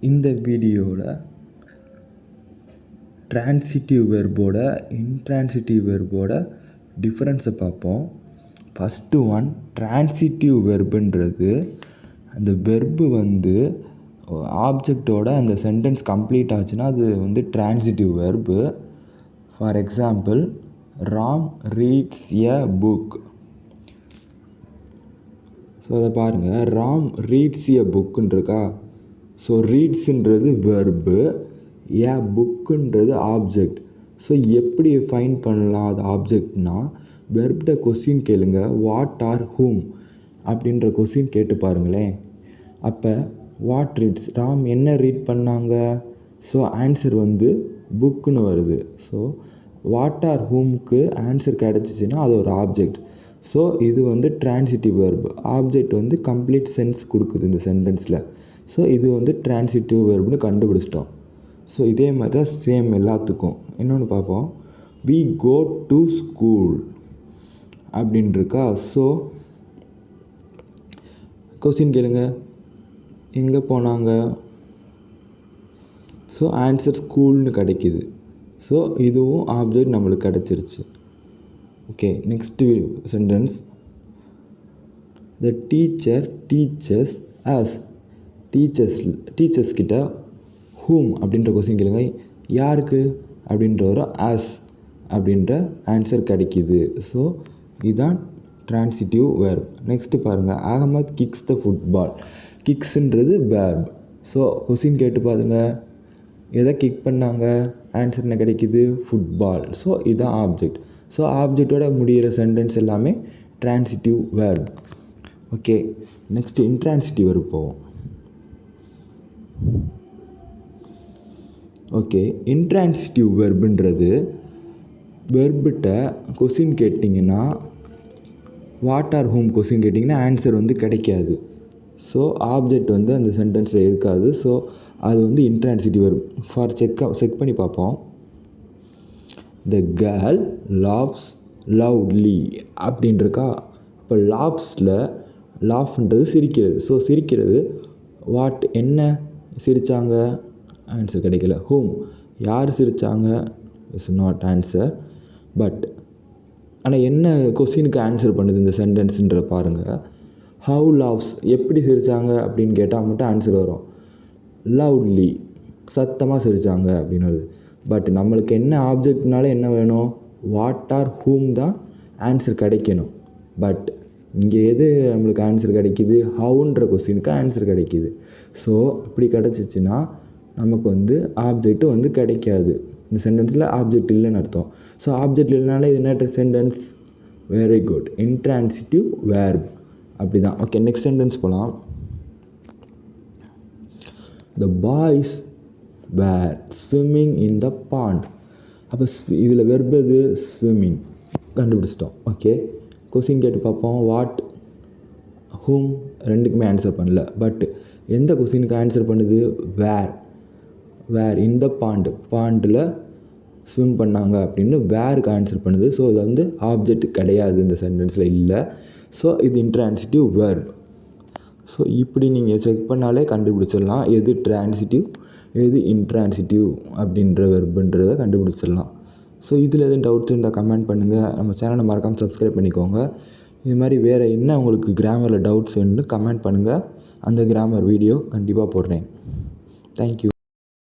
இந்த வீடியோவில் transitive வெர்போட intransitive வெர்போட டிஃப்ரென்ஸை பார்ப்போம். ஃபஸ்ட்டு ஒன், ட்ரான்சிட்டிவ் வெர்புன்றது அந்த வெர்பு ஆப்ஜெக்டோட அந்த சென்டென்ஸ் கம்ப்ளீட் ஆச்சுன்னா அது transitive verb. For example, Ram reads a book. So அதை பாருங்கள், ராம் ரீட்ஸ் எ புக்குன்னு இருக்கா. ஸோ ரீட்ஸுன்றது வெர்பு, ஏ புக்குன்றது ஆப்ஜெக்ட். ஸோ எப்படி ஃபைண்ட் பண்ணலாம் அது ஆப்ஜெக்ட்னா, வெர்ப்ட கொஸ்டின் கேளுங்க, வாட் ஆர் ஹூம் அப்படின்ற கொஸ்டின் கேட்டு பாருங்களேன். அப்போ வாட் ரீட்ஸ், ராம் என்ன ரீட் பண்ணாங்க. ஸோ ஆன்சர் புக்குன்னு வருது. ஸோ வாட் ஆர் ஹூமுக்கு ஆன்சர் கிடச்சிச்சின்னா அது ஒரு ஆப்ஜெக்ட். ஸோ இது transitive verb. Object complete sense கொடுக்குது இந்த சென்டென்ஸில். ஸோ இது ட்ரான்சிட்டிவ் வெர்புன்னு கண்டுபிடிச்சிட்டோம். ஸோ இதே மாதிரி தான் சேம் எல்லாத்துக்கும். இன்னொன்று பார்ப்போம், வி கோ டு ஸ்கூல் அப்படின்னு இருக்கா. ஸோ கொஸ்டின் கேளுங்க, எங்கே போனாங்க. ஸோ ஆன்சர் ஸ்கூல்னு கிடைக்கிது. ஸோ இதுவும் ஆப்ஜெக்ட் நம்மளுக்கு கிடச்சிருச்சு. Okay, next sentence, the teacher teaches us. Teachers கிட்ட ஹூம் அப்படின்ற கொஸ்டின் கேளுங்க, யாருக்கு அப்படின்ற ஒரு ஆஸ் அப்படின்ற ஆன்சர் கிடைக்கிது. ஸோ இதுதான் ட்ரான்சிட்டிவ் வேர்ப். நெக்ஸ்ட்டு பாருங்கள், அகமத் கிக்ஸ் த ஃபுட்பால். கிக்ஸுன்றது வேர்ப். ஸோ கொஸ்டின் கேட்டு பாருங்க, எதை கிக் பண்ணாங்க, ஆன்சர் என்ன கிடைக்கிது, ஃபுட்பால். ஸோ இதுதான் ஆப்ஜெக்ட். ஸோ ஆப்ஜெக்டோட முடிகிற சென்டென்ஸ் எல்லாமே transitive verb. Okay, next intransitive verb போவோம். ஓகே, இன்ட்ரான்சிட்டிவ் வெர்புன்றது வெர்பிட்ட கொஸ்டின் கேட்டிங்கன்னா, வாட் ஆர் ஹூம் கொஸ்டின் கேட்டிங்கன்னா ஆன்சர் கிடைக்காது. ஸோ ஆப்ஜெக்ட் அந்த சென்டென்ஸில் இருக்காது. ஸோ அது இன்ட்ரான்சிட்டிவ் வெர்ப். ஃபார் செக் பண்ணி பார்ப்போம். த கேர்ள் லாஃப்ஸ் லவுட்லி அப்படின்ட்டுருக்கா. இப்போ லாஃப்ன்றது சிரிக்கிறது. ஸோ சிரிக்கிறது, வாட் என்ன சிரித்தாங்க, ஆன்சர் கிடைக்கல. ஹூம் யார் சிரித்தாங்க, இஸ் நாட் ஆன்சர். பட் ஆனால் என்ன கொஸ்டினுக்கு ஆன்சர் பண்ணுது இந்த சென்டென்ஸுன்ற பாருங்கள். ஹவு லாவ்ஸ் எப்படி சிரித்தாங்க அப்படின்னு கேட்டால் மட்டும் ஆன்சர் வரும். லவுட்லி சத்தமாக சிரித்தாங்க அப்படின்னு வருது. பட் நம்மளுக்கு என்ன ஆப்ஜெக்ட்னால என்ன வேணும், வாட் ஆர் ஹூம் தான் ஆன்சர் கிடைக்கணும். பட் இங்கே எது நம்மளுக்கு ஆன்சர் கிடைக்கிது, ஹவுன்ற கொஸ்டினுக்கு ஆன்சர் கிடைக்கிது. ஸோ இப்படி கிடச்சிச்சின்னா நமக்கு ஆப்ஜெக்ட்டு கிடைக்காது. இந்த சென்டென்ஸில் ஆப்ஜெக்ட் இல்லைன்னு அர்த்தம். ஸோ ஆப்ஜெக்ட் இல்லைனால இது என்ன sentence, very good, intransitive verb. அப்படி தான். ஓகே, நெக்ஸ்ட் சென்டென்ஸ் போகலாம். The boys were swimming in the pond. அப்போ இதில் வெர்ப் எது, ஸ்விம்மிங் கண்டுபிடிச்சிட்டோம். ஓகே, கொஸ்டின் கேட்டு பார்ப்போம். வாட் ஹூம் ரெண்டுக்குமே ஆன்சர் பண்ணல. பட் எந்த கொஸ்டினுக்கு ஆன்சர் பண்ணுது, வேர் இன் த பாண்டில் ஸ்விம் பண்ணாங்க அப்படின்னு வேருக்கு ஆன்சர் பண்ணுது. ஸோ இது ஆப்ஜெக்ட் கிடையாது இந்த சென்டென்ஸில் இல்லை. ஸோ இது இன்ட்ரான்சிட்டிவ் வேர்ப். ஸோ இப்படி நீங்கள் செக் பண்ணாலே கண்டுபிடிச்சிடலாம் எது ட்ரான்சிட்டிவ் எது இன்ட்ரான்சிட்டிவ் அப்படின்ற வெர்புன்றதை கண்டுபிடிச்சிடலாம். ஸோ இதில் எதுவும் டவுட்ஸ் இருந்தால் கமெண்ட் பண்ணுங்கள். நம்ம சேனலை மறக்காமல் சப்ஸ்கிரைப் பண்ணிக்கோங்க. இது மாதிரி வேறு என்ன உங்களுக்கு கிராமரில் டவுட்ஸ் வேணும்னு கமெண்ட் பண்ணுங்கள். அந்த கிராமர் வீடியோ கண்டிப்பாக போடுறேன். தேங்க்யூ.